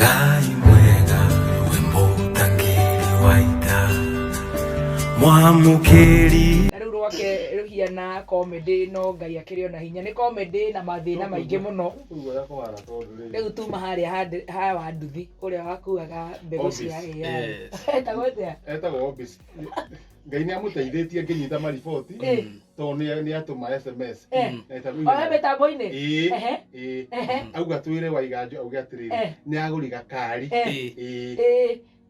Ngai mwega wimbo tangiri waita mwamukiri riu rwake ruhiana comedy no Ngai akirio na hinya ni comedy na mathina maingi muno riu tuma haria ha wa nduthi uria wakuaga mbegu cia etagwo Obis Ngai ni amuteithĩtie nginyita mariboti to ni atuma SMS oya mitambo-ini auga twire Waiganjo auga atiriri ni aguri gakari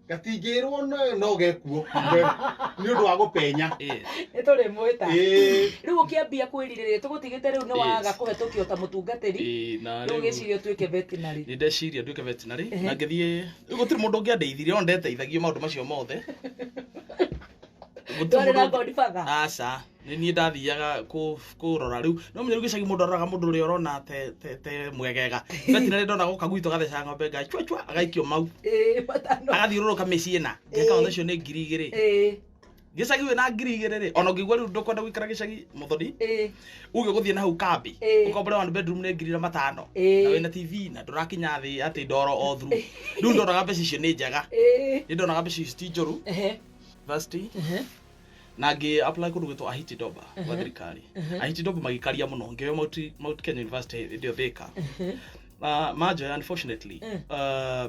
gatingirwo no gekuo ni undu wa gupenya ni turi mwita riu ukiambia kwiririria tugutigite riu ni waga kuhetukio ta mutungatiri riu gicirio twike veterinary ni ndeciria ndwike veterinary na ngithie gutiri mundu ungiandeithirie on ndeteithagio maundu macio mothe gutari na godfather aca ni ndathiaga kurora riu no menye gicagi mundu aroraga mundu uri orona te mwegega veterinary ndona guka gwito gatheca ng'ombe ga chwa agaikio mau patano agathiururuka miciina ngeka ona cio ni 2000 gicagi we na 2000 ona ngigwa riu ndukwenda gwikara gicagi muthoni uge guthie na hau kambi ukombore one bedroom ni 5,000 na wina TV na ndurakinya thi ati ndoro o through riu ndoraga mbeca icio ni njega ni ndoraga mbeca icio ti njoru university na ngi apply kundu gwitwo Ahiti Doba wa thirikari Ahiti Doba magikaria muno ngeo Mount Kenya University ndio thika majo unfortunately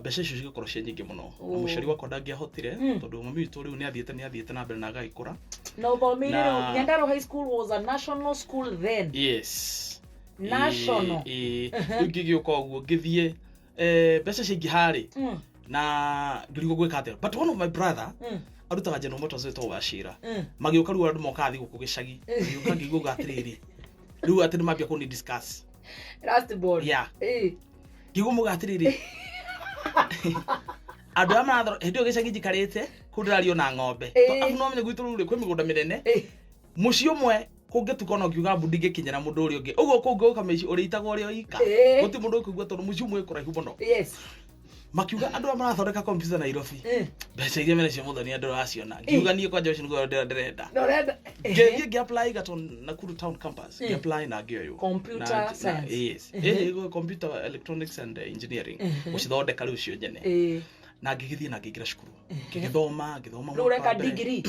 mbeca icio cigakorwo cia nyingi muno na muciari wakwa ndangiahotire tondu mami witu riu ni athiete na mbere na agagikura no thomire riu Nyandarua High School was a national school then yes national riu ngigioka uguo ngithie mbeca cingi hari na ngirigo gwika atia but one of my brother arutaga General Motors to Wachira magioka riu andu moka thi guku gicagi ngioka ngiguga atiriri riu ati ni mambia kuni discuss last board yeah ngiguga atiriri andu amarathoro hendio gicagi jikarite kundirario na ng'ombe afu no menye gwitu riu kwi migunda minene muci umwe kungetuka ngiuga mbu ndingikinyira mundu uri ungi uguo kunguka meci uri itagwo uri oika guti mundu ukugwa tondu muci umwe kuraihu muno yes makiuga andu amarathondeka computer Nairobi mbeca iria mene cia muthoni andu raciona ngiuga nie kwa Joshua ngo ndirenda ngi apply gaton Nakuru town campus ngi apply na ngioyo computer science yes computer electronics and engineering ucithondeka riu cio nyene na ngigithie na ngigira cukuru ngithoma ureka degree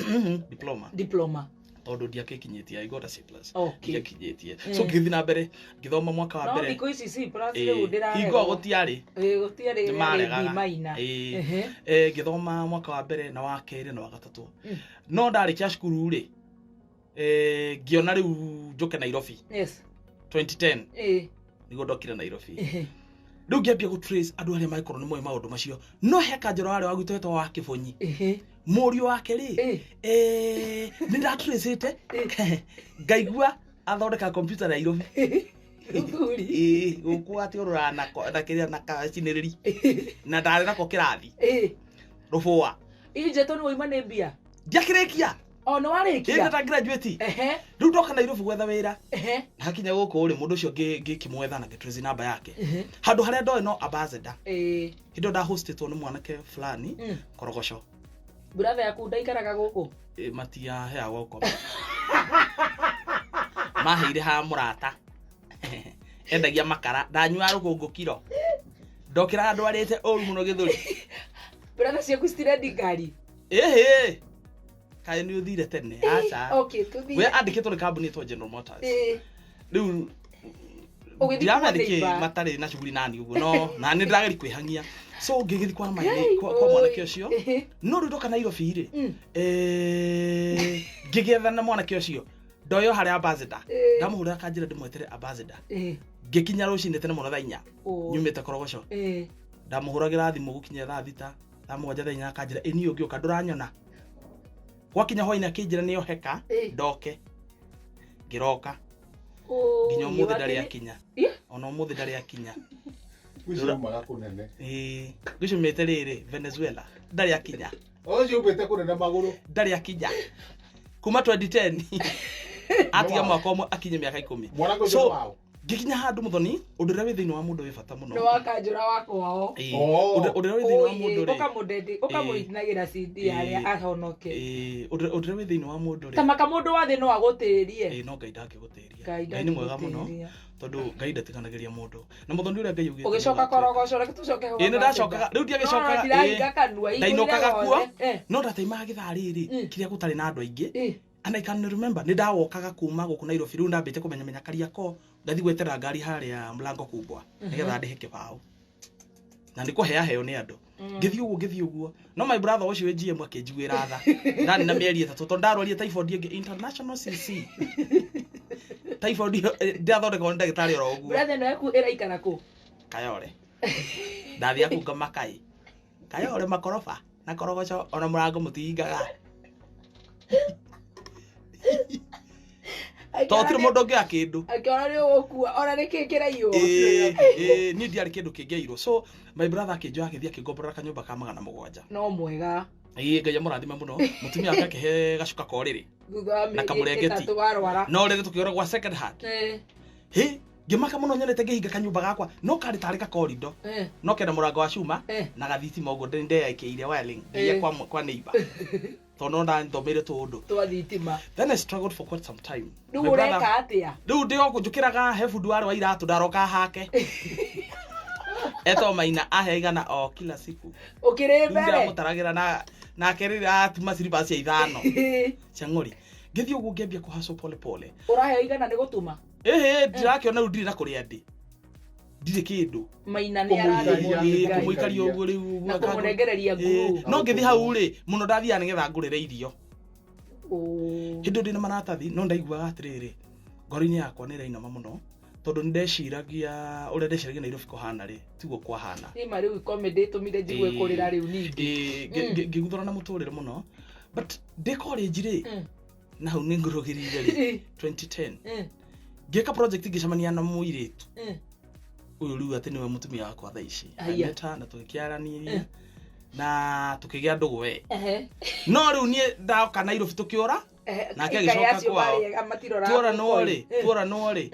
diploma tondu ndiakikinyitie I got a C+ ndiakinyitie so ngithi na mbere ngithoma mwaka wa mbere no thiko ici C+ riu ndirarega hingo gutiari maina ngithoma mwaka wa mbere na wa keri na wa gatatu no ndarikia cukuru ri ngiona riu njuke Nairobi yes 2010 nigo ndokire Nairobi riu ngiambia gu trace andu aria maikorwo ni moyo maundu macio no heka njoro aria wagwitwo wa Kibonyi murio wake ri ni ndatracete ngaigua athondeka computer Nairobi guku ati urana na kiria na kaciniriri na ndari nako kirathi rufua injeto ni woima ni mbia ndiakirikia no warikia nda graduate riu ndoka Nairobi gwetha wira na hakinya guku uri mundu ucio ngikimwetha na ngitrace namba yake handu haria ndoe no ambassador hindo nda hostetwo ni mwanake fulani Korogosho brother yaku ndaikaraga guku matia hea wako maheire ha murata endagia makara ndanyua rugungu kiro ndokira andu arite oru muno githuri brother ciaku stiredi ngari kai ni uthire tene acha okay tuthire we andikitwo ni company to General Motors riu ugithiki matari na shughuli nani uguo no na ni ndirageri kwihangia so ngigithi kwa mai kwa mwanake ucio no ndoka Nairobi ri ngigetha na mwanake ucio ndoyo haria ambassador ndamuhurira kanjira ndimwetere ambassador ngikinya rucine tene muno thainya nyumite Korogosho ndamuhuragira thimu gukinya thaa thita ndamwanja thainya kanjira eni ungioka nduranyona gwakinya hoina kinjira niyo heka ndoke ngiroka nginya umuthi ndari akinya ona umuthi ndari akinya gwicio maga kunene gwicio mete riri Venezuela ndari akinya ocio ubete kunene maguru ndari akinya kuma 2010 atiga mwaka omwe akinye miaka 10 so Ngikinya handu muthoni undu ria wi thiini wa mundu wi bata muno. No wakanjura wakwao. Undu ria wi thiini wa mundu ri. Ukamudedinagira CD aria ahonoke. Undu ria wi thiini wa mundu ri. Tamaka mundu wa thi no agutirie. No Ngai ndangigutiria. Ngai ni mwega muno. Tondu Ngai ndatikanagiria mundu. Na muthoni uria Ngai ugite. Ugicoka korogoco reke tucoke ho. Ni ndacokaga. Riu ndiagicokaga. Ndirahinga kanua. Ndainokaga kuo. No ndataimaga githaa riri. Kiria gutari na andu aingi. And I can remember ni ndawokaga kuma guku Nairobi riu ndambite kumenya Kariako ndathi gwetera ngari haria mlango kubwa nigetha ndihe kibao na ndikuhea heo ni andu ngithii uguo no my brother ucio GM akinjiguira tha ndani na mieri 3 tondu ndarwaria typhoid ingi international CC typhoid ndathondeka ndagitari oro uguo brother no yaku iraikara ku Kayore ndathia ku ngamakai Kayore makorofa na korogoco ona murango mutingaga totire mundu ungi akindu akiona ni ukua ona nikikira iyo ni ndiari kindu kingeirwo so my brother akinjoya akithia akingomborera kanyumba ka 700 no mwega Ngai amurathime muno mutumia wake akihe gacuka koriri na kamurengeti no riri tukiora gwa second hand ngimaka muno nyonete ngihinga kanyumba gakwa no kari tari ka corridor no kenda murango wa cuma na gathiti mogo ndende yaikeire wiring ngia kwa neighbor tono ndanthomire tundu twa thitima then I struggled for quite some time ndu ureka atia ndu ndio kunjukiraga he fundu wari wa iratu ndaroka hake eto maina aheigana o kila siku ukire mbere ndio mutaragira na kerira atuma silipa cia ithano cia ngori ngithi ugu ngiambia kuhaso pole pole uraheigana ni gutuma ndirakiona ru ndiri na kuria ndi ndire kindu maina ni arari kumuikaria uguo riu na kumurengereria nguru no ngithi hau ri muno ndathia nigetha ngurire irio hindu ndina maratathi no ndaiguaga atiriri ngori-ini yakwa ni rainama muno tondu ndeciragia uria ndeciragia Nairobi kuhana ri tiguo kwa hana ima riu comedy tumire njigue kurira riu ningi ngiguthora na muturire muno but de college ri na hau ni ngurugirire ri 2010 ngeka project ngicamania na muiritu uyu riu ati niwe mutumia wakwa thaa ici neta na tukiaraniria na tukigia ndugu we no riu nie ndaoka Nairobi tukiora nake agicoka kwao tuora no ri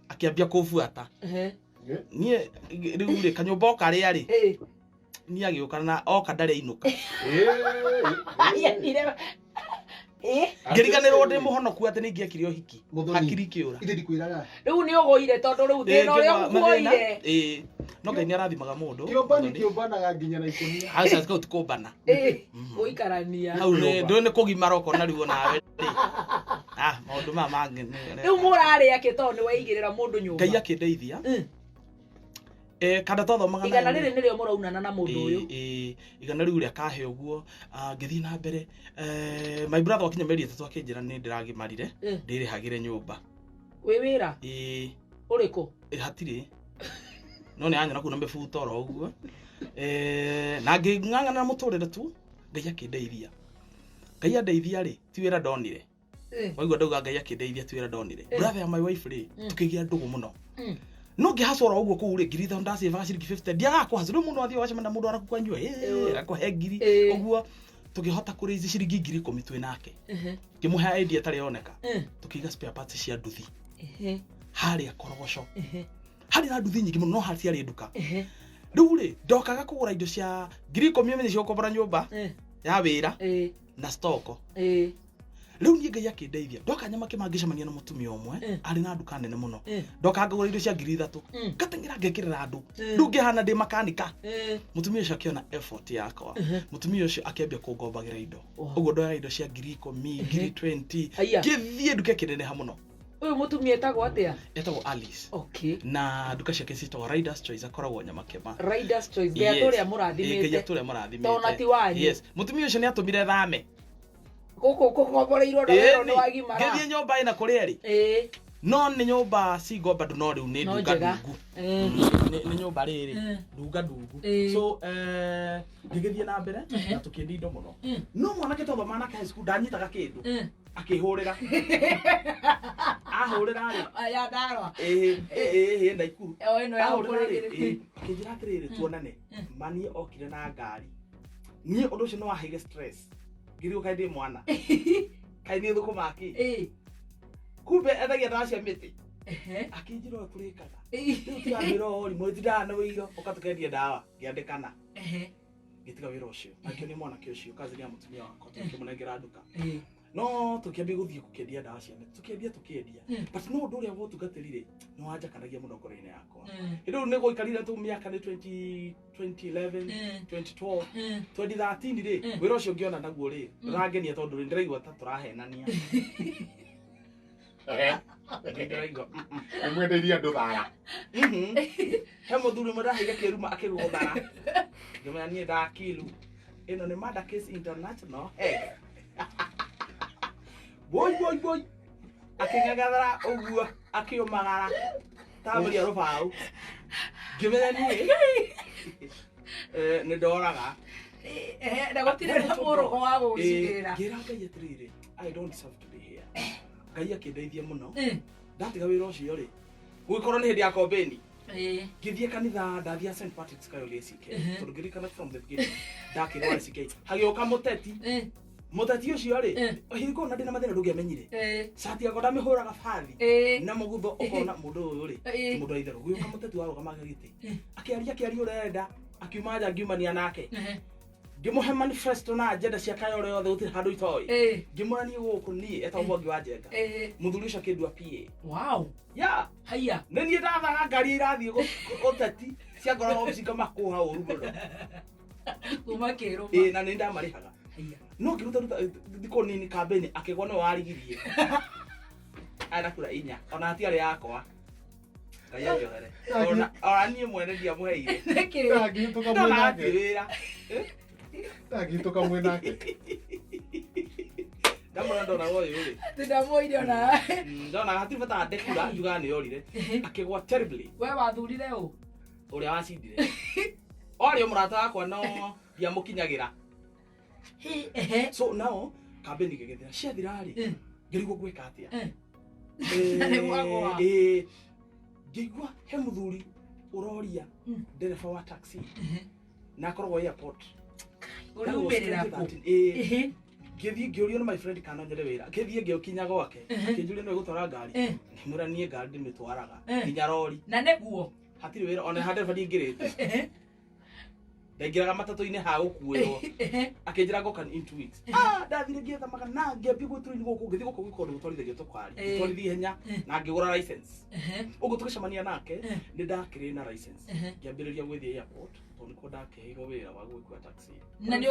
akiambia kufuata nie riu ri kanyumba okaria ri nie agiuka na oka ndare inuka ngiriganirwo ndi muhonoku ati ni ngiekire uhiki hakiri kiura inde ndikwiraga riu ni ugoire tondu riu thina uria ukuoire no Ngai ni arathimaga mundu kiombanaga nginya na ikonia hau sasa tukumbana uikarania hau ni kugimara ukona riu nawe maundu mangi riu murari akitondu ni waigirira mundu nyumba Ngai akindeithia kada tothomaga igana riri nirio muraunana na mundu uyu igana riu ria kahe uguo ngithii na mbere my brother wakinya meri 3 akinjira ni ndiragimarire ndirihagire nyumba wi wira uriku hatiri no ni anyona kuna mbefuta oro uguo na nging'ang'ana na muturire tu Ngai akindeithia Ngai andeithia ri ti wira ndonire waigua ndauga Ngai akindeithia ti wira ndonire brother ya my wife ri tukigia ndugu muno no ngihacora uguo kuu ri ngiri thonda save ciringi 50 ndiaga kwaza riu mundu athii wacemana mundu arakuwa njua akuhe ngiri uguo tukihota kuraise ciringi ngiri 10 twi nake ngimuhe idea tari oneka tukiga spare parts cia nduthi haria korogoco hari na nduthi nyingi muno no hari ari nduka riu ri ndokaga kugura indo cia ngiri 10 menya cio kobora nyumba ya wira na stoko riu nie Ngai akindeithia ndoka nyama kimangicamania na mutumia umwe ari na nduka nene muno ndoka ngagura indo cia ngiri 3 ngatengira ngekirira andu riu ngihana ndi makanika mutumia ucio akiona effort yakwa mutumia ucio akiambia kungombagira indo uguo ndoya indo cia ngiri 10 ngiri 20 ngithie nduka kinene muno uyu mutumia etagwo atia etagwo Alice okay na nduka ciake citagwo Riders Choice akoragwo Nyamakema Riders Choice ya turia murathimite ya turia murathimite tona ti wanyu yes mutumia ucio ni atumire thame guku kukomboreirwo ndero ni wagimara ngithie nyumba ina kuria ri no ni nyumba si gomba no riu ni nduga ndungu ni nyumba riri nduga ndungu so ngigithie na mbere na tukiendi indo muno no mwanake tondu manake high school ndanyitaga kindu akihurira ahurira ri aya ndarwa ndaikuru ino ya kuriri kijira kiriri tuonane mani okire na ngari nie undu ucio no wahige stress ngiri kaindi mwana kaindi thukuma aki kumbe ethagia ndawa cia miti akinjira kurikaga riu tiramira ori mwezi ndana wiro ukatukendia dawa ngiandikana gitiga wira ucio akio ni mwana kio ucio kazi ni amutumia wako tukimunengera nduka no tukiambia guthie kukendia dawa ciane tukiendia but no ndu ria wotungatirire no wanja kanagia muno ngoro-ini yakwa riu ni guikarira tu miaka ni 2011 2012 2013 ri wira ucio ngiona naguo ri rangenia tondu ri ndiraigua ta turahenania ndiraigua mwendeirie andu thara he muthuri murahiga kiruma akiguthara ngimenya nie ndakilu ino ni Murder Case International boy akingagathara uguo akiumagara tamuria rubau ngimenya nie ni ndoraga ndagotire murugo wa gucirira ngira ngai atirire I don't deserve to be here ngai akindeithia muno ndatiga wira ucio ri guikorwo ni hindi ya kombeni ngithie kanitha ndathia St Patrick's Kayole CK tondu ngirikana from the beginning ndakirwa CK hagioka muteti muteti ucio ri hingo na ndina mathina ndungiamenyire cati yako ndamihuraga bathi na mugutho ukona mundu uyu ri mundu aithero guioka muteti waroga magagiti akiaria urenda akiuma nja ngiumania nake ngimuhe manifesto na agenda cia Kayole yothe gutiri handu itoi ngimurani guku ni eta mwangi wa njenga muthuri ucio kindua PA wow ya haya nini ndathaga ngari irathie guteti cia ngoro ofisi kama kuha uru muno kuma kero na ni ndamarihaga haya no ngiruta thiko nini kambeni akigwa no warigirie ana kura inya ona atiari yakwa kaya johere ona ni mwene dia muheire ndagituka mwenake wira ndagituka mwenake ndamona ndona woyo ri ndamoire ona ndona hatiri bata ndekura njuga ni yorire akigwa terribly we wathurire u uria wacindire ori murata wakwa no dia mukinyagira so now kambeni gegethera ciathira ri ngirigwo gwika atia ngigwa he muthuri uroria ndereba wa taxi na korwo airport urumirira ku ngithie ngiorio na my friend kana nyere wira ngithie ngiokinya gwake akinjuria no gutwara ngari ngimuranie ngari ndimitwaraga nginya rori na neguo hatiri wira ona hande badi ngirite ndengiraga matatu-ini ha gukuirwo akinjira ngoka in 2 weeks ndathire ngietha magana ngiambia gwituru-ini guku ngithie guku gikondu gutwarithagio tukwari twarithi henya na ngigura license ugu tugicemania nake ni ndakiri na license ngiambiriria gwithia airport tondu ko ndakeirwo wira wa gwikua taxi na ni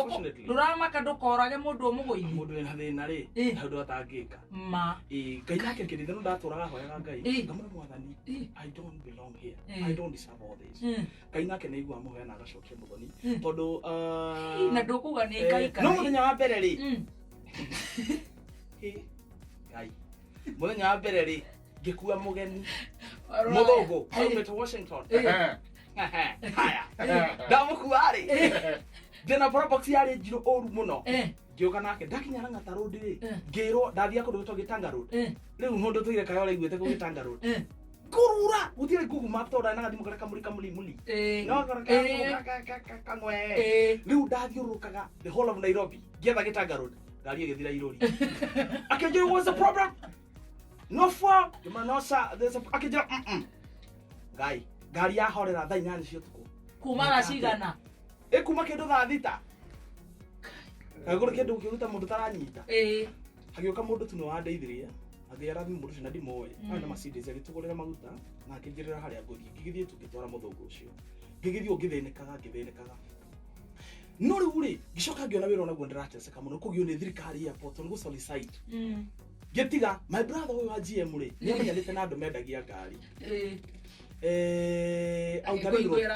uramaka ndukorage mundu umugoithi mundu ena thina ri handu atangika ma ngai nake kirithia no ndaturaga hoyaga ngai ngamura mwathani I don't belong here I don't deserve all this ngai nake ni igua muhe na agacokia muthoni tondu na ndukuga ni ngai no muthenya wa mbere ri ngai muthenya wa mbere ri ngikua mugeni muthungu aumite Washington haya ndamukua ri ndina probox yari njiro oru muno ngioka nake ndakinya ngata road ri ngiro ndathia kundu gitwa Gitanga road riu hundu tuire Kayole igwete ku Gitanga road kurura utire Google Map to ndana gathimo kareka muli no kareka kangwe riu ndathiurukaga the whole of Nairobi ngietha Gitanga road ngari igithira irori akinjira what's the problem no for no sir there's a akinjira gai ngari ya horera thaa 8 cia tuku kumara cigana kuma kindu thaa thita agora kindu kiruta mundu taranyita hagioka mundu tu no wandeithiria athia rathi mundu cina ndimoe ana Mercedes agitugurira maguta na akijirira haria ngothi ngigithie tukitwara muthungu ucio ngigithie ngithenekaga no riu ri gicoka ngiona wira onaguo ndirateseka muno kugio ni thirikari airport ni gusolicite getiga my brother uyu wa GM ri ni amenyanite na andu mendagia ngari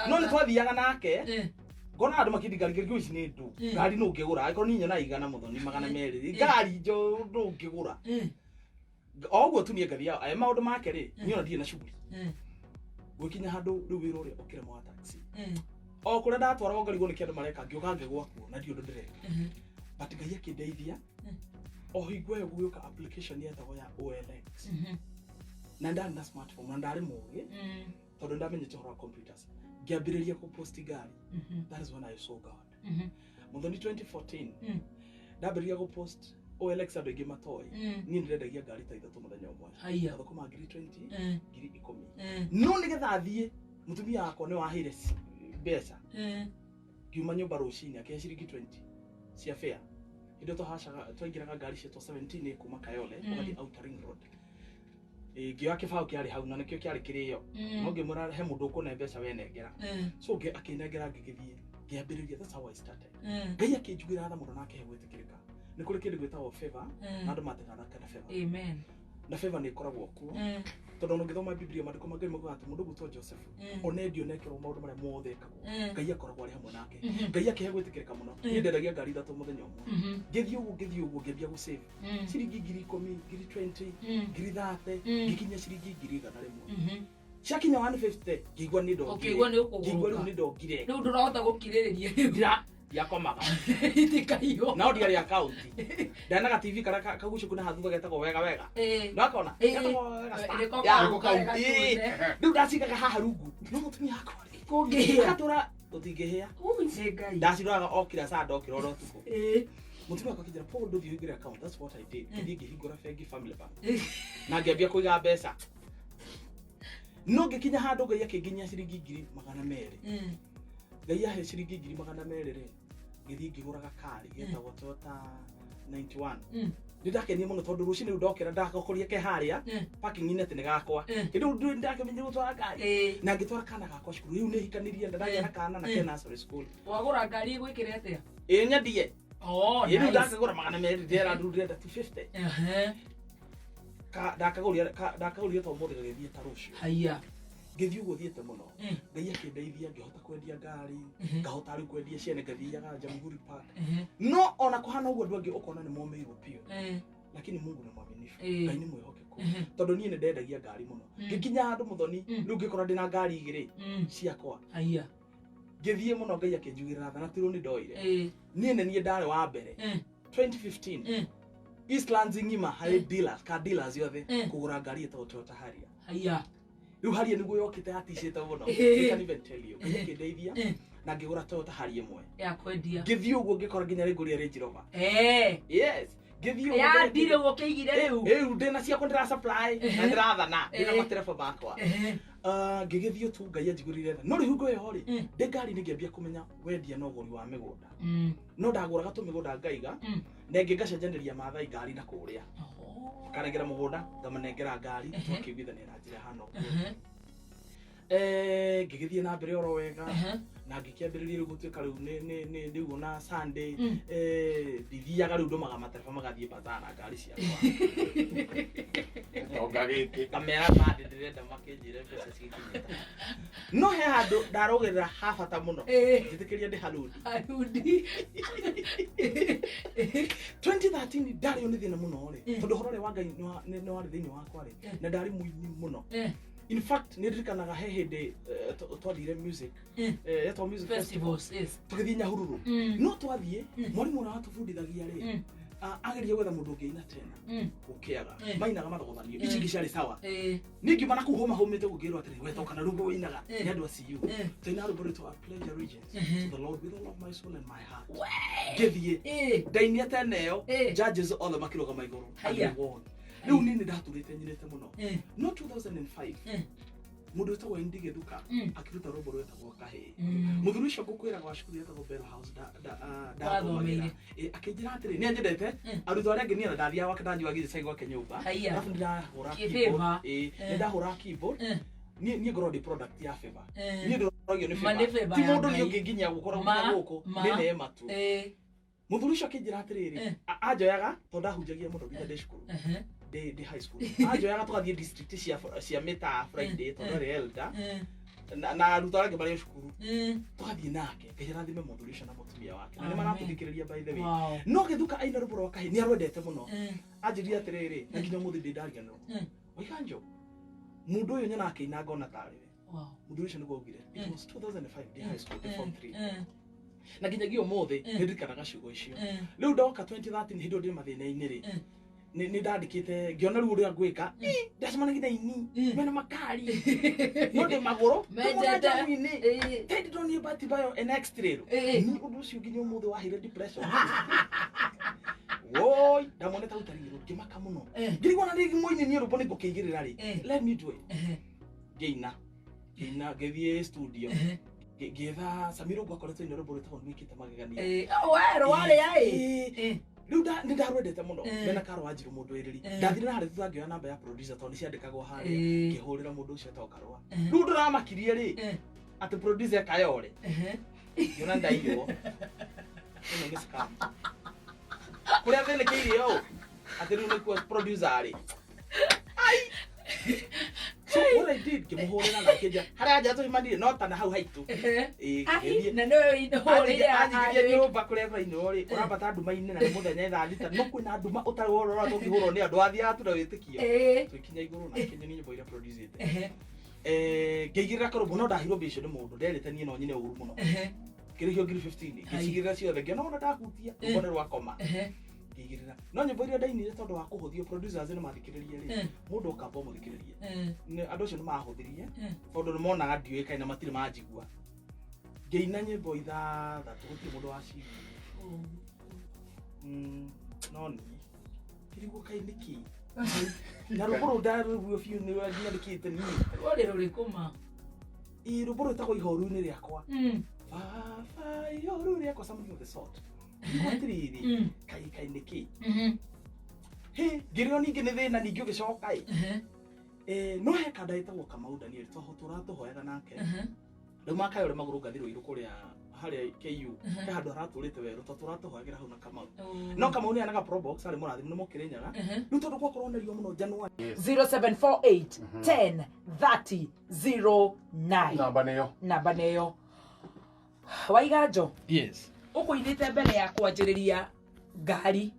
no ni twathiaga nake ngona andu makithingari ngirigwo ici ni ndu ngari no ngigura akorwo ni nyona igana muthoni magana meri ngari njo no ngigura oguo tu ni ngathia aya maundu make ri nyona ndie na shughuli gwikinya handu riu wira uria ukire mwa taxi kuria ndatwara ngarigwo ni kindu mareka ngioka ngigwa kuo na ndio ndireka but ngai akindeithia hingwa yo gugioka application yetagwo ya OLX na ndari na smartphone na ndari mugi tondu ndamenyete hora computers ngiambiriria ku post ngari that is when I saw God muthoni 2014 ndambiriria ku post OLX andå aingä matoä niä ndä rendagia ngari ta ithatå må thenya å mwe Haiya. thåkå ngiri 20 ngiri 10 no nä getha thiä må tumia wakwa nä wahä re mbeca ngiuma nyå mba rå cinä akä ciringi 20 cia fare hä ndä twaingäraga ngari cietwo 17 kuma Kayole ågathiä Outer Ring Road ngioya kä bao kä arä hau na nä kä o kä arä kä rä yo no ngä mwä ra he må ndå å kå ne mbeca wenengera so akä nengera ngä gä thiä ngä ambä rä ria ngai akä njugä ra tha må no nake he gwä tä kä rä ka nä kå rä kä ndä gwä tagwo favor na andå mateganaga na favor Amen. na favor nä koragwo kuo tondå no ngä thoma Biblia mandĩko mangĩ maugaga atĩ mũndũ gwĩtwo Joseph onendio nekerwo maũndũ marĩa mothe ekagwo ngai akoragwo arĩ hamwe nake ngai akĩhe gwĩtĩkĩrĩka mũno niĩ ndendagia ngari ithatũ mũthenya ũmwe ngĩthiĩ ũguo ngĩambia gũsave ciringi ngiri 10 ngiri 20 ngiri 30 ngĩkinya ciringi ngiri 100 ciakinya 150 ngĩigua nĩ ndongire Rĩu ndũrahota gũkirĩrĩria yakomaga itikaiywo no ndiarĩ account ndanaga TV kara kagucio kuna hathutha getagwo wega ndakona rĩu ndacikaga haha rungu no mũtumia akwa kũngĩhĩa gatura ũtingĩhĩa nĩ ngai ndaciroraga okira saa ndokira oro tuko mũtumia akwa kijana Paul nduthi ũingĩre account that's what I did ngĩthiĩ ngĩhingũra bengi Family Bank na ngĩambia kũiga mbeca no ngĩkinya handũ ngai akĩnginyia ciringi ngiri 200 ngai ahe ciringi ngiri 200 rĩ ngĩthiĩ ngĩgũraga kari getagwo Toyota 91 nĩ ndakenia mũno tondũ rũcinĩ rĩu ndokĩra ndagokoria ke harĩa parking-inĩ atĩ nĩ gakwa kĩndũ ndĩ ndakĩmenya gũtwara ngari na ngĩtwara kana gakwa cukuru rĩu nĩ hikanirie ndagĩa na kana na ke nursery school wagũra ngari gwĩkĩra atĩa nyendie rĩu ndakagũra 200 ndĩra ndĩrenda 250 ndakagũrire to mũthĩ gagĩthiĩ ta rũciũ haiya ngĩthiĩ ũguo thiĩte mũno ngai akĩndeithia ngĩhota kwendia ngari ngahota rĩu kwendia ciene ngathiaga Jamhuri Park no ona kũhana ũguo andũ angĩ ũkona nĩ momeirwo biũ lakini Mungu nĩ mwaminifu ngai nĩ mwĩhokeku tondũ niĩ nĩ ndendagia ngari mũno ngĩkinya handũ Mũthoni rĩu ngĩkora ndĩna ngari igĩrĩ ciakwa haiya ngĩthiĩ mũno ngai akĩnjugĩrĩra tha na tirũ nĩ ndoire niĩ nĩ niĩ ndarĩ wa mbere 2015 Eastlands ng'ima harĩ dealers yothe kũgũra ngari ĩtagwo Toyota Harrier haiya rĩu Harrier nĩguo yokĩte haticĩte mũno I can't even tell you ngĩndeithia na ngĩgũra Toyota Harrier ĩmwe ya kwendia ngĩthiĩ ũguo ngĩkora nginya rĩngũria Range Rover yes ngĩthiĩ ũguo ya ndire gũkĩigire rĩu ndĩna ciakwa ndĩra supply na ndĩrathana ndĩna matereba makwa ngĩgĩthiĩ tu ngai anjigũrĩire tha no rĩu ngũĩho rĩ ndĩ ngari-inĩ ngĩambia kũmenya wendia na ũgũri wa mĩgũnda no ndagũraga tũmĩgũnda ngaiga na ĩngĩ ngacenjanĩria Maathai ngari na kũrĩa kanengera mũgũnda ngamanengera ngari tũkĩiguithania na njĩra hano ngĩgĩthiĩ na mbere oro wega na ngĩkĩambĩrĩria rĩu gũtuĩka rĩu nĩ na Sunday ndithiaga rĩu ndũmaga matereba magathiĩ bazaar na ngari ciakwa ngamera bandĩ ndĩrenda makĩnjĩre mbeca cigĩkinyĩte no he handũ ndarũgĩrĩra ha bata mũno njĩtĩkĩria ndĩ harundi 2013 ndarĩ nĩ thĩna mũno rĩ tondũ ũhoro ũrĩa wa Ngai nĩ warĩ thĩinĩ wakwa rĩ na ndarĩ mũini mũno in fact nĩ ndirikanaga he hĩndĩ twathire music yetwo music festivals tũgĩthiĩ Nyahururu no twathiĩ mwarimũ ũrĩa watũbundithagia rĩ ageria gwetha mũndũ ũngĩina tena ũkĩaga mainaga mathogothanio ici ingĩ ciarĩ sawa ningĩ mana kũu homahũmĩte gũkĩrwo atĩrĩ wetoka na rũmbo wĩinaga nĩ andũ a CU tũina rũmbo rwĩtwo I pledge allegiance to the Lord with all of my soul and my heart ngĩthiĩ ndainia tena ĩyo judges othe makĩrũgama igũrũ rĩu niĩ nĩ ndaturĩte nyinĩte mũno no 2005 mũndũ wĩtagwo Indi Gĩthuka akĩruta rũmbo rwĩtagwo Kahĩĩ mũthuri ũcio ngũkwĩra gwa cukuru yetagwo Bell House ndathomeire akĩnjĩra atĩrĩ nĩ nyendete arutwo arĩa angĩ niĩ ndathiaga gwake ndanjũaga gĩcagi gwake nyũmba arabu nĩ ndahũra keyboard niĩ ngorwo ndĩ product ya Favor niĩ ndoragio nĩ Favor ti mũndũ nĩ ũngĩ nginya gũkorwo gũkũ nĩ neema tu mũthuri ũcio akĩnjĩra atĩrĩrĩ anjoyaga tondũ ndahunjagia mũno nginya ndĩ cukuru ndĩ high school anjoyaga tũgathiĩ district cia Mĩtaa Friday tondũ arĩ elder na arutwo arĩa angĩ marĩ cukuru tũgathiĩ nake ngai arathime mũthuri ũcio na mũtumia wake na nĩ maratũthikĩrĩria by the way no Gĩthuka aina rũmbo rwa Kahĩĩ nĩ arwendete mũno anjĩrire atĩrĩrĩ na nginya ũmũthĩ ndĩ ndariganĩrwo Waikanjo mũndũ ũyũ nyona akĩina ngona tarĩ we mũthuri ũcio nĩguo augire it was 2005 ndĩ high school ndĩ form 3 na nginyagia ũmũthĩ nĩ ndirikanaga ciugo icio rĩu ndoka 2013 hĩndĩ ĩyo ndĩ mathĩna-inĩ rĩ nĩ ndandĩkĩte ngĩona rĩu ũrĩa ngwĩka ndacemanagia na ini mena makari no ndĩ magũrũ mũnjamu-inĩ tĩndĩ ndonire Bati Bayo an X-ray nĩ ũndũ ũcio nginya ũmũthĩ wahĩire depression woi ndamone ta utaringiro ngimaka muno ngirigwa na rigi moini ni rubo niko kigirira ri let me do it geina gethie studio getha Samiro gwa koretwo ino rubo rutagwo mwikite magegania wale ai riu ndarwendete muno mena karo wanjiru mundu iriri ndathire hari thangio namba ya producer to ni ciandikagwo hari ngihurira mundu ucio to karwa riu nduramakirie ri ati producer kayore yona ndaiyo ino ni scam kuria thene kirio ati riu nikuo producer ri ai so what I did kimuhurira na kija hari aja to imandire no tana hau haitu na no inohurira ajigiria nyumba kuria thaino ri urabata nduma ine na muthenya thaa thita no kwina nduma utari worora to ngihurwo ni andu athia atu na witikio twikinya iguru na kinya ni nyumba ira producer ngeigira karubu no ndahirwo mbico ni mundu nderite nie no nyine uru muno kirihio ngiri 15 ngicigirira ciothe ngena ona ndahutia ubone rwakoma ngigirira no nyumba iria ndainire tondu wa kuhuthio producers ni mathikiririe ri mundu ukamba muthikiririe ni andu cio ni mahuthirie tondu ni monaga ndiwe kaina matire manjigua ngeina nyimbo ithathatũ gũtirĩ mũndũ waciria no ni kirigwo kai niki na rũbũrũ ndarũguo biũ nĩ nyandĩkĩte niĩ wale rũrĩkũma rũbũrũ ĩtagwo ihoru-inĩ rĩakwa baba ihoru rĩakwa something of the sort atiriri kai niki ngĩrĩo ningĩ nĩ thĩna ningĩ ũgĩcoka no he kanda ĩtagwo Kamau Daniel tũratũhoyaga nake rĩu makayore magũrũ ngathirwo irũ kũrĩa harĩa KU handũ haratũrĩte werũ tũratũhoyagĩra hau na Kamau no Kamau nĩ anaga pro box arĩ mũrathime nĩ mũkĩrĩnyaga rĩu tondũ gwakorwo nerio mũno January 0748 10 30 09 namba nĩyo Waiganjo yes ũkũinĩte mbere ya kwanjĩrĩria ngari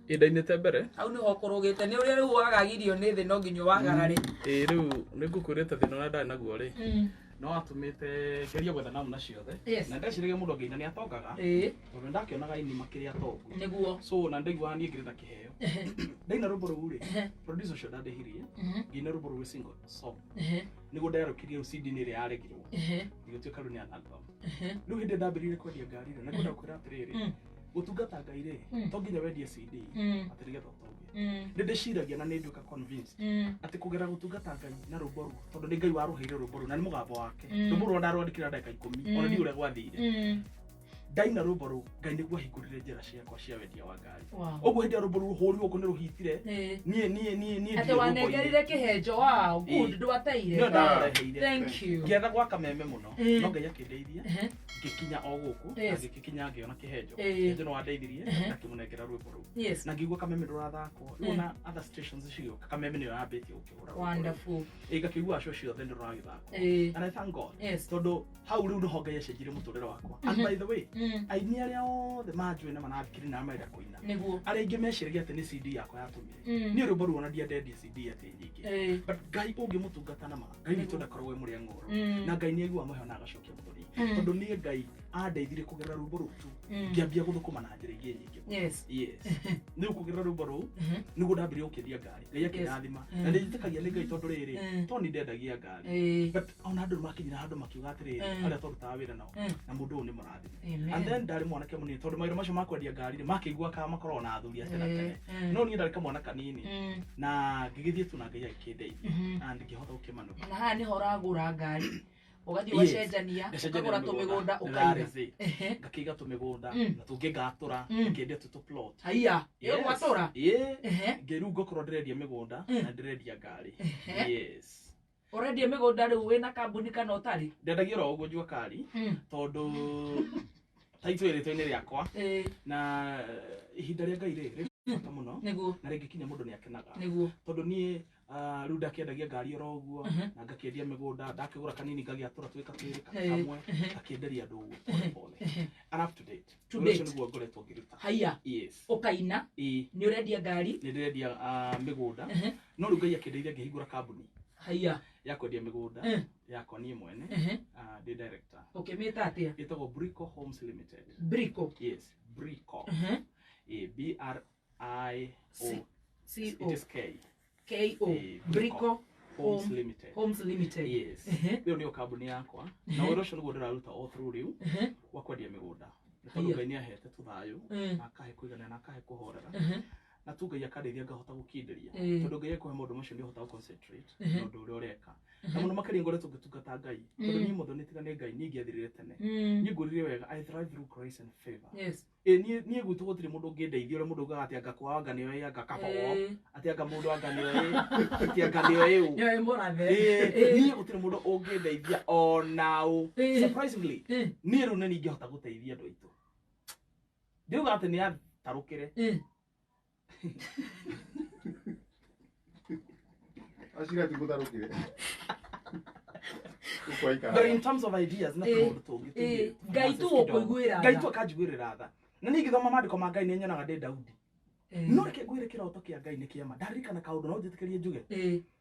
indainĩte mbere hau nĩho ũkũrũgĩte nĩ ũrĩa rĩu wagagirio nĩ thĩ no nginya wagarare rĩu nĩngũkwĩrĩte thĩna ũrĩa ndarĩ naguo rĩ no atũmĩte ngeria gwetha namna ciothe na ndeciragia mũndũ ngeina nĩ atongaga tondũ ndakĩonaga ini makĩrĩa atongu nĩguo so na ndaiguaga niĩ ngĩrenda kĩheo ndaina rũmbo rũu rĩ producer ũcio ndandĩhirie ngeina rũmbo rũu single song nĩguo nderũkirie CD-inĩ ĩrĩa yaregirwo ĩgĩtuĩka rĩu nĩ album rĩu hĩndĩ ndambĩrĩirie kwendia ngari rĩ na ngwenda gũkwĩra atĩrĩrĩ gũtungata ngai rĩ to nginya wendie CD atĩ nĩgetha ũtongie nĩ ndĩciragia na nĩ nduĩka convinced atĩ kũgera gũtungata ngai na rũmbo rũu tondũ nĩ ngai warũheire rũmbo rũu na nĩ mũgambo wake rũmbo rũu ndarwandĩkĩra ndagĩka 10 ona ndi ũrĩa gwathire ndaina rũmbo rũu ngai nĩguo ahingũrire njĩra ciakwa cia wendia wa ngari ũguo hĩndĩ ya rũmbo rũu rũhũri gũkũ nĩ rũhitire niĩ atĩ wanengerire kĩhenjo wow good ndwateire thank you ngĩetha gwa kameme mũno no ngai akĩndeithia ngĩkinya o gũkũ na ngĩkinya ngĩona kĩhenjo kĩhenjo no wandeithirie ngakĩmũnengera rwĩmbo rũu na ngĩigua kameme ndũrathakwo rĩu na other stations cigĩũka kameme nĩyo yambĩtie gũkĩhũra wonderful ngakĩigua cio ciothe nĩ rũragĩthakwo and I thank God tondũ hau rĩu nĩho ngai acenjirie mũtũrĩre wakwa and by the way aini arĩa othe manjũĩ na manathikĩrĩria na marenda kũina arĩa aingĩ meciragia atĩ nĩ CD yakwa yatũmire niĩ rwĩmbo rũu ona ndiendetie CD atĩ nyingĩ but ngai ũngĩmũtungata na ma ngai nĩ tũndakoragwo mũrĩa ng'oro na ngai nĩ aigua maheo na agacokia mũthoni tondũ niĩ ngai andeithire kũgerera rwĩmbo rũu tu ngĩambia gũthũkũma na njĩra ingĩ nyingĩ rĩu kũgerera rwĩmbo rũu nĩguo ndambĩrĩria gũkĩendia ngari ngai akĩndathima na ndĩjĩtĩkagia nĩ ngai tondũ rĩrĩ to nĩ ndendagia ngari but ona andũ makinyira handũ makiuga atĩrĩrĩ arĩa tũrutaga wĩra nao na mũndũ ũyũ nĩ mũrathime and then ndarĩ mwanake mũnini tondũ maũndũ macio ma kwendia ngari makĩigua kana makoragwo na athuri acio na tene no niĩ ndarĩ kamwana kanini na ngĩgĩthiĩ tu na ngai agĩkĩndeithia na ngĩhota gũkĩmanuka na haha nĩho ũragũra ngari ugathi wacenjania ukagura tumigunda ukaiga ngakiga tumigunda na tungi ngatura ngiendia tu plot haya yo gwatura ngeru ngokorwo ndirendia migunda na ndirendia ngari yes urendia migunda riu wina kambuni kana utari ndendagia ro uguo njua kari tondu taito ĩrĩtwo-inĩ rĩakwa na ihinda rĩa ngai rĩrĩ bata mũno na rĩngĩkinya mũndũ nĩ akenaga tondũ niĩ rĩu ndakĩendagia ngari oro ũguo na ngakĩendia mĩgũnda ndakĩgũra kanini ngagĩatũra twĩka twĩrĩ kamwe ngakĩenderia andũ ũguo pole and up to date ũcio nĩguo ngoretwo ngĩruta haya ũkaina nĩ ũrendia ngari nĩ ndĩrendia mĩgũnda no rĩu ngai akĩndeithia ngĩhingũra kambuni haya ya kwendia mĩgũnda yakwa niĩ mwene ndĩ director ũkĩmĩta atĩa ĩtagwo Brico Homes Limited Brico yes Brico BRICO it is KO Brico Homes Limited yes rĩu nĩyo kambuni yakwa na wĩra ũcio nĩguo ndĩraruta all through rĩu wa kwendia mĩgũnda tondå ngai nä ahete tå thayå na akahe kå igana na akahe kå horera na tu ngai akarĩithia ngahota gå kä ndä ria tondå ngai ekåhe maå ndå macio nä å hota gå na å ndå å rä a å reka na må no makä ria ngoretwo ngä tungata ngai tondå niä må thoni tiga nä ngai niä ngäathirä tene niä ngå rire wega I thrive through grace and favor niä gwitå gå tirä må ndå ngä ndeithia å rä a må ndå ugaga atä anga kwa anga nä oä anga kabogo atä anga må ndå anga nä oä atä anga nä oä u niä gå tirä må ndå å ngä ndeithia onaå surprisingly niä rä u nä ningä hota gå teithia andå aitå ndä uga atä nä atarå kä re Ashira tigutarukire. But in terms of ideas na tå tångä ngai tu ũkũiguĩra ngai tu akanjiguĩrĩra tha na niĩ ngĩthoma maandĩko ma ngai nĩ nyonaga ndĩ Daudi no reke ngwĩre kĩroto kĩa ngai nĩ kĩama ndaririkana kaũndũ no njĩtĩkĩrie njuge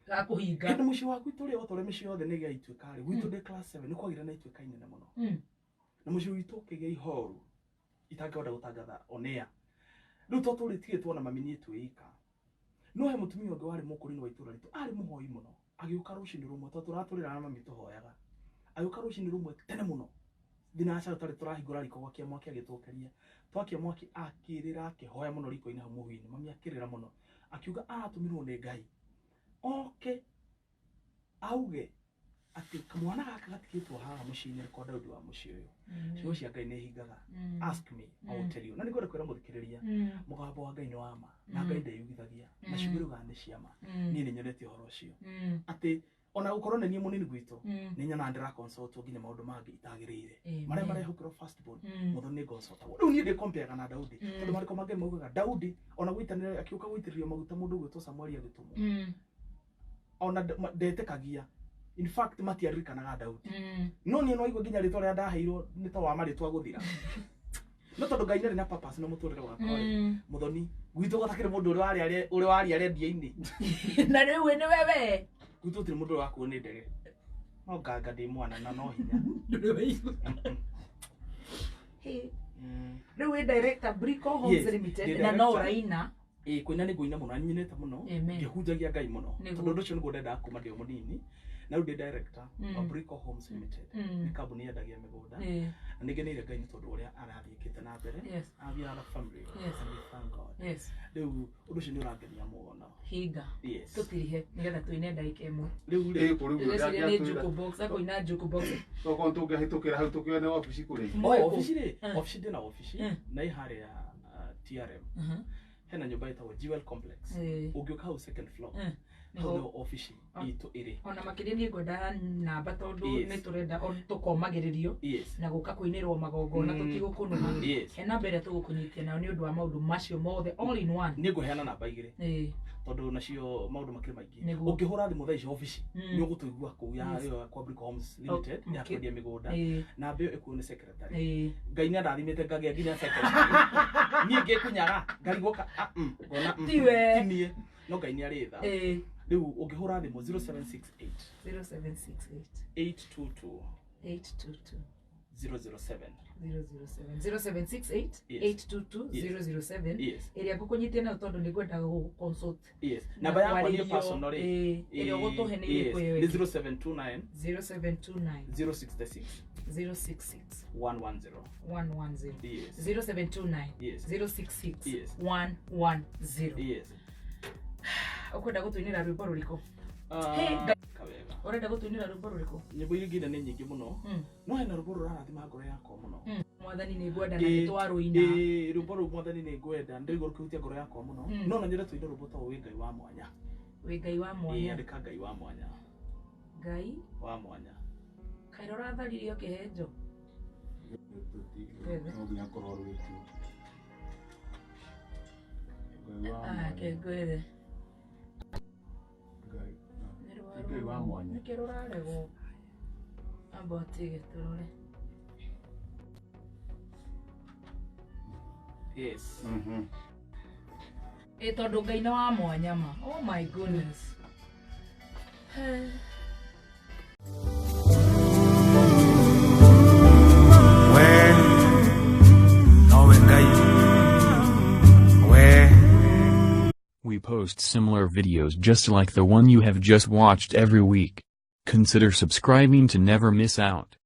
gakũhinga hĩndĩ mũciĩ waku itũ rĩ otore mĩciĩ yothe nĩ gĩaituĩka rĩ gwitũ ndĩ class 7 nĩ kwagĩire na ituĩka inene mũno na mũciĩ witũ ũkĩgĩa ihoru itangĩhota gũtangatha on air rĩu to tũrĩtigĩtwo na mami niĩ twĩika no he mũtumia ũngĩ warĩ mũkũrinũ wa itũra ritũ arĩ mũhoi mũno agĩũka rũcinĩ rũmwe to tũratũrĩra na mami tũhoyaga agĩũka rũcinĩ rũmwe tene mũno thinacara tũtarĩ tũrahingũra riko gwakia mwaki agĩtũkĩria twakia mwaki akĩrĩra akĩhoya mũno riko-inĩ hau mũhu-inĩ mami akĩrĩra mũno akiuga aratũmirwo nĩ ngai oke auge atĩ kamwana gaka gatikĩtwo haha mũciĩ-inĩ kwa Daudi wa mũciĩ ũyũ ciugo cia ngai nĩ hingaga ask me I will tell you na nĩ ngwenda kwĩra mũthikĩrĩria mũgambo wa ngai nĩ wa ma na ngai ndeyugithagia na ciugo nĩ cia ma niĩ nĩ nyonete ũhoro ũcio atĩ ona gũkorwo nĩ niĩ mũnini gwitũ nĩ nyonaga ndĩrakonsotwo nginya maũndũ mangĩ itagĩrĩire marĩa marehokĩrwo first born mũthoni nĩ ngonsotagwo rĩu niĩ ndĩkompeaga na Daudi tondũ marĩko ma ngai maugaga Daudi ona gũitanĩra akiũka gũitĩrĩrio maguta mũndũ ũgwĩtwo Samueli agĩtũmwo ona ndetĩkagia in fact matiaririkanaga Daudi no niĩ no aigua nginya rĩtwa rĩrĩa ndaheirwo nĩ ta wa marĩtwa gũthira no tondũ ngai nĩ na purpose na mũtũrĩre wakwa mũthoni gwitũ gũtakĩrĩ mũndũ ũrĩ waria rendia-inĩ na rĩu nĩ wewe gwitũ gũtirĩ mũndũ wakuo nĩ ndege no nganga ndĩ mwana na no hinya rĩu wĩ director Brico Homes Limited na no ũraina kũina nĩ ngũina mũno anyinĩte mũno ngĩhunjagia ngai mũno tondũ ũndũ ũcio nĩguo ndendaga kuma ndĩ o mũnini na rĩu ndĩ director wa Brico Homes Limited nĩ kambuni yendagia mĩgũnda na nĩ ngeneire ngai nĩ tondũ ũrĩa arathiĩkĩte na mbere athiaga na family thank God rĩu ũndũ ũcio nĩ ũrangenia mũno hinga tũtirihe nĩgetha twĩne ndagĩka ĩmwe Rĩu nĩ jukebox akũina jukebox tokorwo tũngĩhĩtũkĩra hau tũkĩone wabici kũrĩ wabici rĩ wabici ndĩ na wabici na ĩ harĩa TRM hena nyũmba ĩtagwo Jewel Complex ũngĩũka hau second floor hau nĩho wabici itũ ĩrĩ ona makĩria niĩ ngwenda namba tondũ nĩ tũrenda tũkomagĩrĩrio na gũka kũinĩrwo magongona tũtigũkũnũma he namba ĩrĩa tũgũkũnyitia nayo nĩ ũndũ wa maũndũ macio mothe all in one nĩ ngũheana namba igĩrĩ tondũ nacio maũndũ makĩrĩ maingĩ ũngĩhũra thimũ thaa ici wabici nĩ ũgũtũigua kũu ya kwa Brico Homes Limited ya kwendia mĩgũnda namba ĩyo ĩkuo nĩ secretary ngai nĩ ndathimĩte ngagĩa nginya secretary niĩ ngĩkunyaga ngarigũka tiwe niĩ no ngai nĩ arĩ tha rĩu ũngĩhũra thimũ 0768 822 007 0768 822 007 ĩrĩa ngũkũnyitia nayo tondũ nĩ ngwenda gũconsult namba yakwa nĩ personal ĩrĩa ũgũtũhe nĩ ĩrĩkũ nĩ 0729 066 110 0729 066 110 ũkwenda gũtũinĩra rwĩmbo rũrĩkũ ũrenda gũtũinĩra rwĩmbo rũrĩkũ nyĩmbo iria ingĩ nĩ nyingĩ mũno no hena rwĩmbo rũrarathima ngoro yakwa mũno mwathani nĩ ngwenda na nĩtwarũina rwĩmbo rũu mwathani nĩ ngwenda ndĩrigwo rũkĩhutia ngoro yakwa mũno no na nyende tũine rwĩmbo ta wĩ ngai wa mwanya wĩ ngai wa mwanya andĩka ngai wa mwanya ngai wa mwanya kaĩ ũratharirio kĩhenjo kĩngwĩre ngai wa mwanya nĩkĩ rũraregwo amba ũtige tũrore tondũ ngai nĩ wa mwanya ma oh my goodness We post similar videos just like the one you have just watched every week. Consider subscribing to never miss out.